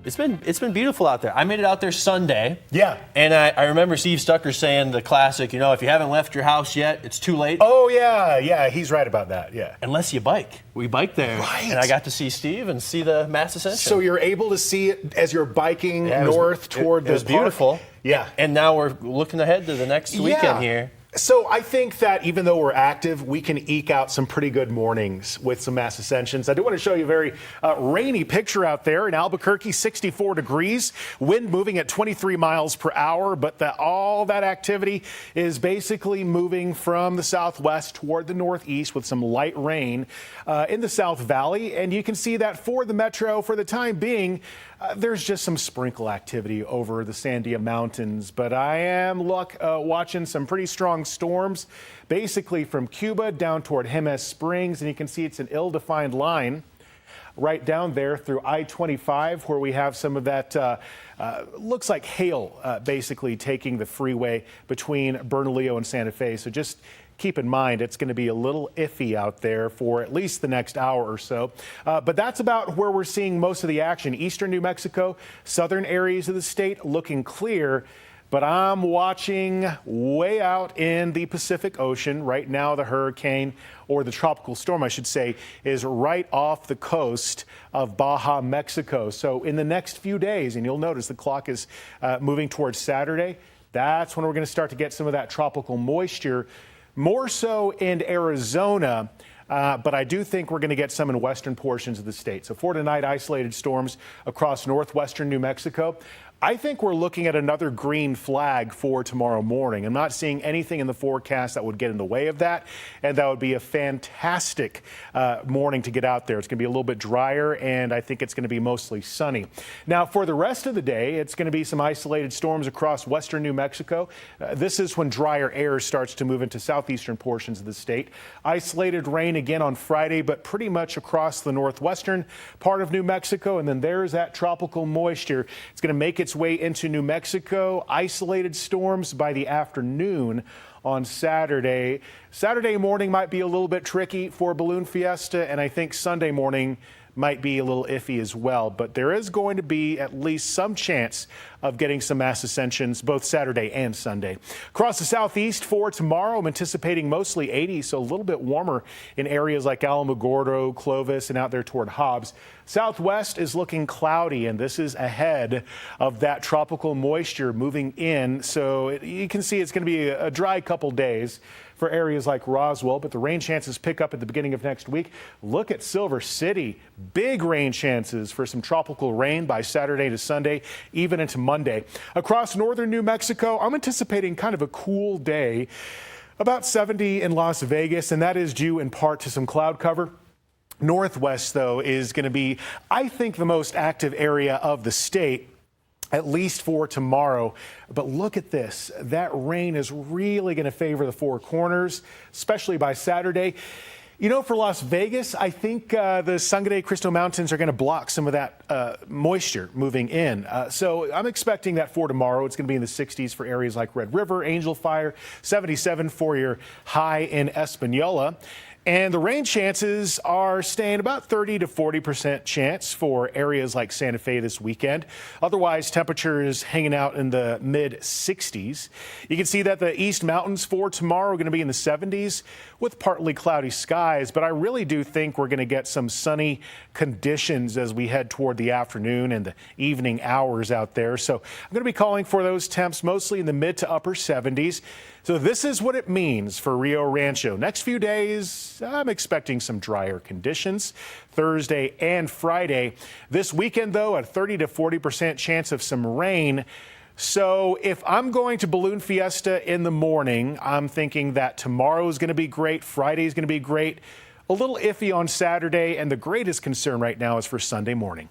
It's been beautiful out there. I made it out there Sunday. Yeah. And I remember Steve Stucker saying the classic, if you haven't left your house yet, it's too late. Oh, yeah, he's right about that, yeah. Unless you bike. We biked there. Right. And I got to see Steve and see the Mass Ascension. So you're able to see it as you're biking north toward the It was beautiful. Yeah. And now we're looking ahead to the next weekend here. So I think that even though we're active, we can eke out some pretty good mornings with some Mass Ascensions. I do want to show you a very rainy picture out there in Albuquerque, 64 degrees, wind moving at 23 miles per hour, but all that activity is basically moving from the southwest toward the northeast with some light rain in the South Valley. And you can see that for the metro for the time being. There's just some sprinkle activity over the Sandia Mountains, but I am watching some pretty strong storms, basically from Cuba down toward Jemez Springs, and you can see it's an ill-defined line right down there through I-25 where we have some of that looks like hail basically taking the freeway between Bernalillo and Santa Fe. So just keep in mind, it's going to be a little iffy out there for at least the next hour or so. But that's about where we're seeing most of the action. Eastern New Mexico, southern areas of the state looking clear. But I'm watching way out in the Pacific Ocean. Right now, the hurricane, or the tropical storm, I should say, is right off the coast of Baja, Mexico. So in the next few days, and you'll notice the clock is moving towards Saturday, that's when we're going to start to get some of that tropical moisture. More so in Arizona, but I do think we're going to get some in western portions of the state. So for tonight, isolated storms across northwestern New Mexico. I think we're looking at another green flag for tomorrow morning. I'm not seeing anything in the forecast that would get in the way of that, and that would be a fantastic morning to get out there. It's going to be a little bit drier, and I think it's going to be mostly sunny. Now, for the rest of the day, it's going to be some isolated storms across western New Mexico. This is when drier air starts to move into southeastern portions of the state. Isolated rain again on Friday, but pretty much across the northwestern part of New Mexico, and then there's that tropical moisture. It's going to make its way into New Mexico. Isolated storms by the afternoon on Saturday. Saturday morning might be a little bit tricky for Balloon Fiesta, and I think Sunday morning might be a little iffy as well. But there is going to be at least some chance of getting some mass ascensions both Saturday and Sunday. Across the southeast for tomorrow, I'm anticipating mostly 80, so a little bit warmer in areas like Alamogordo, Clovis, and out there toward Hobbs. Southwest is looking cloudy, and this is ahead of that tropical moisture moving in. So you can see it's going to be a dry couple days for areas like Roswell, but the rain chances pick up at the beginning of next week. Look at Silver City. Big rain chances for some tropical rain by Saturday to Sunday, even into Monday. Across northern New Mexico, I'm anticipating kind of a cool day, about 70 in Las Vegas, and that is due in part to some cloud cover. Northwest, though, is going to be, I think, the most active area of the state, at least for tomorrow. But look at this. That rain is really going to favor the Four Corners, especially by Saturday. For Las Vegas, I think the Sangre de Cristo Mountains are going to block some of that moisture moving in. So I'm expecting that for tomorrow. It's going to be in the 60s for areas like Red River, Angel Fire, 77 for your high in Espanola. And the rain chances are staying about 30 to 40% chance for areas like Santa Fe this weekend. Otherwise, temperatures hanging out in the mid 60s. You can see that the East Mountains for tomorrow are going to be in the 70s with partly cloudy skies. But I really do think we're going to get some sunny conditions as we head toward the afternoon and the evening hours out there. So I'm going to be calling for those temps mostly in the mid to upper 70s. So this is what it means for Rio Rancho. Next few days, I'm expecting some drier conditions Thursday and Friday. This weekend, though, a 30 to 40% chance of some rain. So if I'm going to Balloon Fiesta in the morning, I'm thinking that tomorrow is going to be great. Friday is going to be great. A little iffy on Saturday. And the greatest concern right now is for Sunday morning.